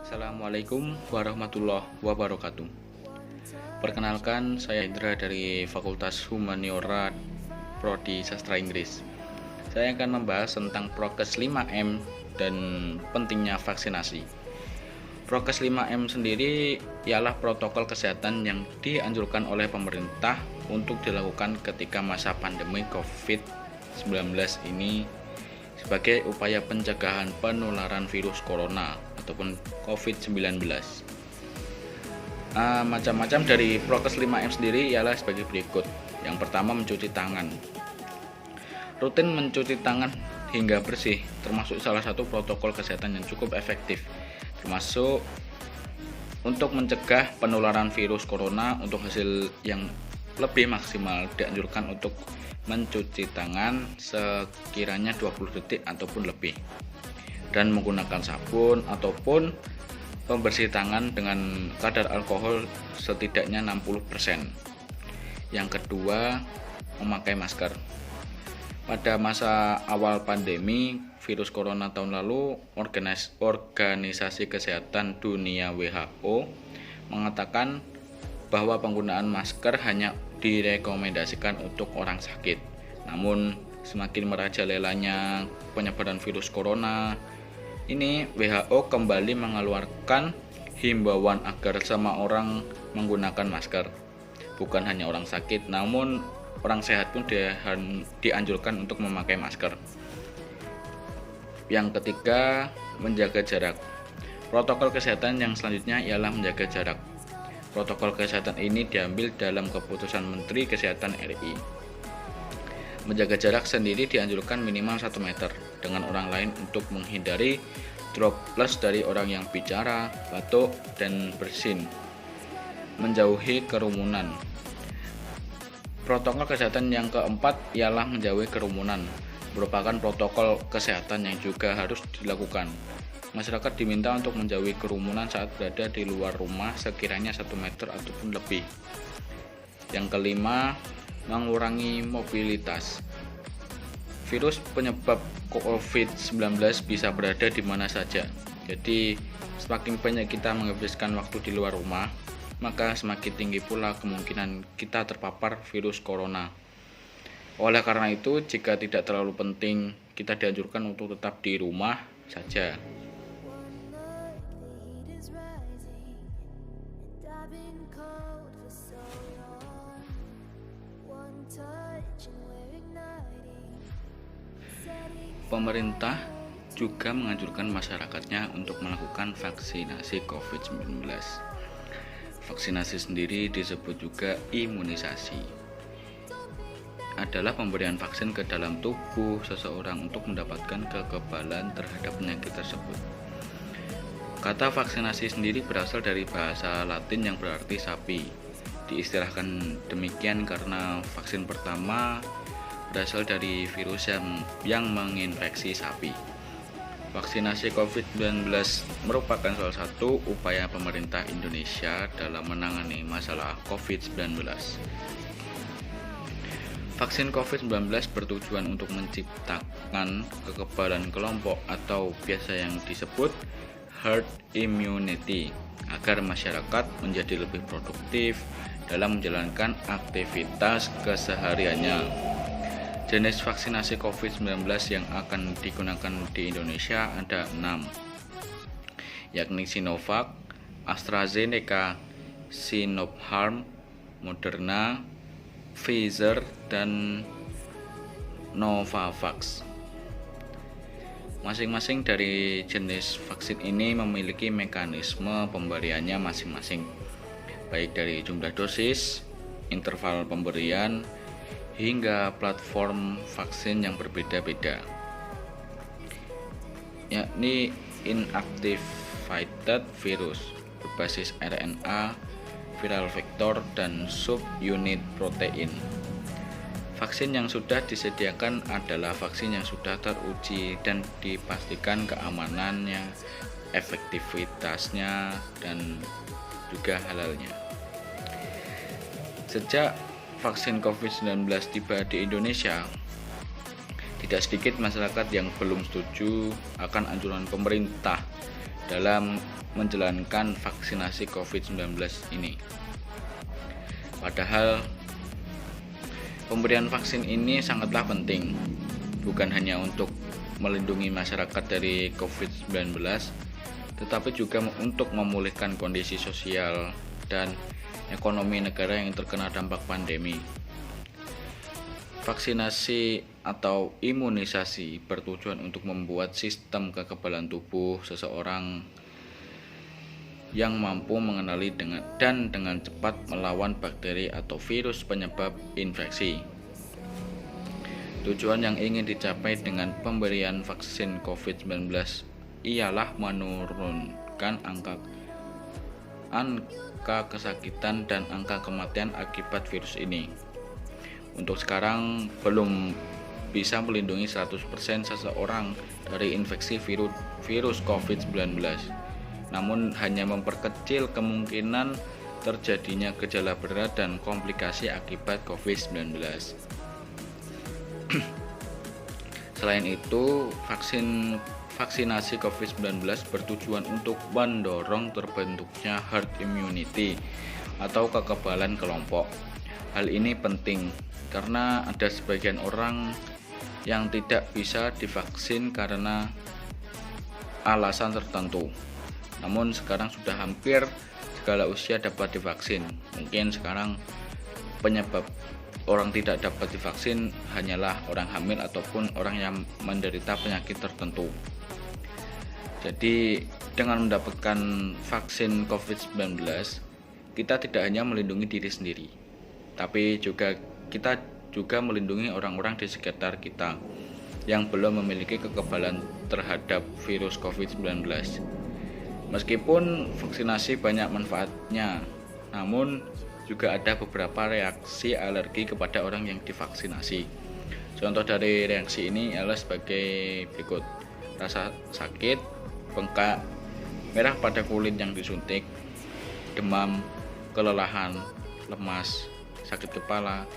Assalamualaikum warahmatullahi wabarakatuh. Perkenalkan, saya Indra dari Fakultas Humaniora Prodi Sastra Inggris. Saya akan membahas tentang Prokes 5M dan pentingnya vaksinasi. Prokes 5M sendiri ialah protokol kesehatan yang dianjurkan oleh pemerintah untuk dilakukan ketika masa pandemi COVID-19 ini sebagai upaya pencegahan penularan virus corona ataupun COVID-19. Macam-macam dari Prokes 5M sendiri ialah sebagai berikut. Yang pertama, mencuci tangan. Rutin mencuci tangan hingga bersih termasuk salah satu protokol kesehatan yang cukup efektif, termasuk untuk mencegah penularan virus corona. Untuk hasil yang lebih maksimal dianjurkan untuk mencuci tangan sekiranya 20 detik ataupun lebih, dan menggunakan sabun ataupun pembersih tangan dengan kadar alkohol setidaknya 60%. Yang kedua, memakai masker. Pada masa awal pandemi virus corona tahun lalu, Organisasi Kesehatan Dunia WHO mengatakan bahwa penggunaan masker hanya direkomendasikan untuk orang sakit. Namun semakin merajalelanya penyebaran virus corona ini, WHO kembali mengeluarkan himbauan agar semua orang menggunakan masker. Bukan hanya orang sakit, namun orang sehat pun dianjurkan untuk memakai masker. Yang ketiga, menjaga jarak. Protokol kesehatan yang selanjutnya ialah menjaga jarak. Protokol kesehatan ini diambil dalam keputusan Menteri Kesehatan RI. Menjaga jarak sendiri dianjurkan minimal 1 meter dengan orang lain untuk menghindari droplet dari orang yang bicara, batuk, dan bersin. Menjauhi kerumunan. Protokol kesehatan yang keempat ialah menjauhi kerumunan, merupakan protokol kesehatan yang juga harus dilakukan. Masyarakat diminta untuk menjauhi kerumunan saat berada di luar rumah sekiranya 1 meter ataupun lebih. Yang kelima, mengurangi mobilitas. Virus penyebab COVID-19 bisa berada di mana saja. Jadi, semakin banyak kita menghabiskan waktu di luar rumah, maka semakin tinggi pula kemungkinan kita terpapar virus corona. Oleh karena itu, jika tidak terlalu penting, kita dianjurkan untuk tetap di rumah saja. Pemerintah juga menganjurkan masyarakatnya untuk melakukan vaksinasi COVID-19. Vaksinasi sendiri disebut juga imunisasi. Adalah pemberian vaksin ke dalam tubuh seseorang untuk mendapatkan kekebalan terhadap penyakit tersebut. Kata vaksinasi sendiri berasal dari bahasa Latin yang berarti sapi. Diistilahkan demikian karena vaksin pertama berasal dari virus yang menginfeksi sapi. Vaksinasi COVID-19 merupakan salah satu upaya pemerintah Indonesia dalam menangani masalah COVID-19. Vaksin COVID-19 bertujuan untuk menciptakan kekebalan kelompok atau biasa yang disebut herd immunity agar masyarakat menjadi lebih produktif dalam menjalankan aktivitas kesehariannya. Jenis vaksinasi COVID-19 yang akan digunakan di Indonesia ada 6, yakni Sinovac, AstraZeneca, Sinopharm, Moderna, Pfizer, dan Novavax. Masing-masing dari jenis vaksin ini memiliki mekanisme pemberiannya masing-masing, baik dari jumlah dosis, interval pemberian, hingga platform vaksin yang berbeda-beda, yakni inactivated virus berbasis RNA, viral vektor, dan subunit protein. Vaksin yang sudah disediakan adalah vaksin yang sudah teruji dan dipastikan keamanannya, efektivitasnya, dan juga halalnya. Sejak vaksin COVID-19 tiba di Indonesia, Tidak sedikit masyarakat yang belum setuju akan anjuran pemerintah dalam menjalankan vaksinasi COVID-19 ini. Padahal pemberian vaksin ini sangatlah penting, bukan hanya untuk melindungi masyarakat dari COVID-19, tetapi juga untuk memulihkan kondisi sosial dan ekonomi negara yang terkena dampak pandemi. Vaksinasi atau imunisasi bertujuan untuk membuat sistem kekebalan tubuh seseorang yang mampu mengenali dengan cepat melawan bakteri atau virus penyebab infeksi. Tujuan yang ingin dicapai dengan pemberian vaksin COVID-19 ialah menurunkan angka kesakitan dan angka kematian akibat virus ini. Untuk sekarang belum bisa melindungi 100% seseorang dari infeksi virus COVID-19, namun hanya memperkecil kemungkinan terjadinya gejala berat dan komplikasi akibat COVID-19. Selain itu, vaksinasi COVID-19 bertujuan untuk mendorong terbentuknya herd immunity atau kekebalan kelompok. Hal ini penting karena ada sebagian orang yang tidak bisa divaksin karena alasan tertentu. Namun sekarang sudah hampir segala usia dapat divaksin. Mungkin sekarang penyebab orang tidak dapat divaksin hanyalah orang hamil ataupun orang yang menderita penyakit tertentu. Jadi dengan mendapatkan vaksin COVID-19, kita tidak hanya melindungi diri sendiri, tapi kita juga melindungi orang-orang di sekitar kita yang belum memiliki kekebalan terhadap virus COVID-19. Meskipun vaksinasi banyak manfaatnya, namun juga ada beberapa reaksi alergi kepada orang yang divaksinasi. Contoh dari reaksi ini adalah sebagai berikut: rasa sakit, bengkak, merah pada kulit yang disuntik, demam, kelelahan, lemas, sakit kepala,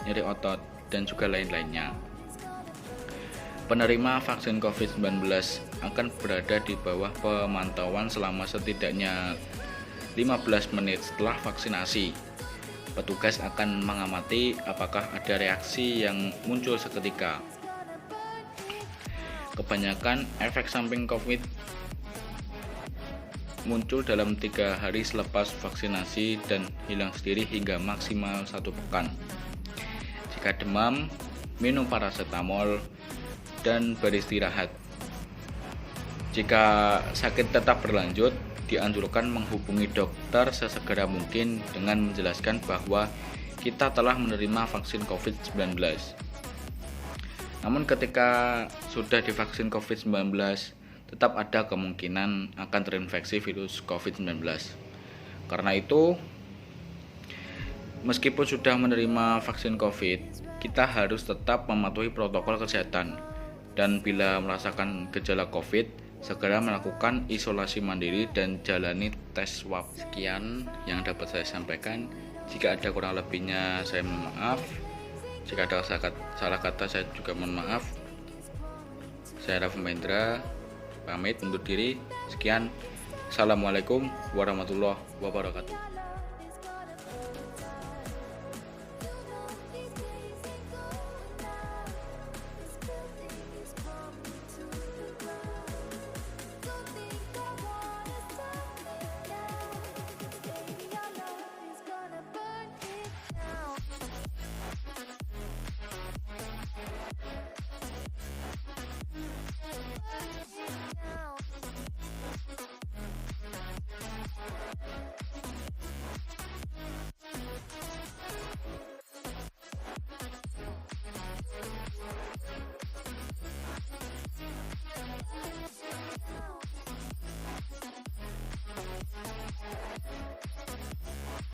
nyeri otot, dan juga lain-lainnya. Penerima vaksin COVID-19 akan berada di bawah pemantauan selama setidaknya 15 menit setelah vaksinasi. Petugas akan mengamati apakah ada reaksi yang muncul seketika. Kebanyakan efek samping COVID muncul dalam 3 hari selepas vaksinasi dan hilang sendiri hingga maksimal 1 pekan. Jika demam, minum paracetamol dan beristirahat. Jika sakit tetap berlanjut, dianjurkan menghubungi dokter sesegera mungkin dengan menjelaskan bahwa kita telah menerima vaksin COVID-19. Namun ketika sudah divaksin COVID-19, tetap ada kemungkinan akan terinfeksi virus COVID-19. Karena itu, meskipun sudah menerima vaksin COVID, kita harus tetap mematuhi protokol kesehatan. Dan bila merasakan gejala COVID, segera melakukan isolasi mandiri dan jalani tes swab. Sekian yang dapat saya sampaikan. Jika ada kurang lebihnya, saya mohon maaf. Jika ada salah kata, saya juga mohon maaf. Saya Raffi Mahendra, pamit undur diri. Sekian. Assalamualaikum warahmatullahi wabarakatuh.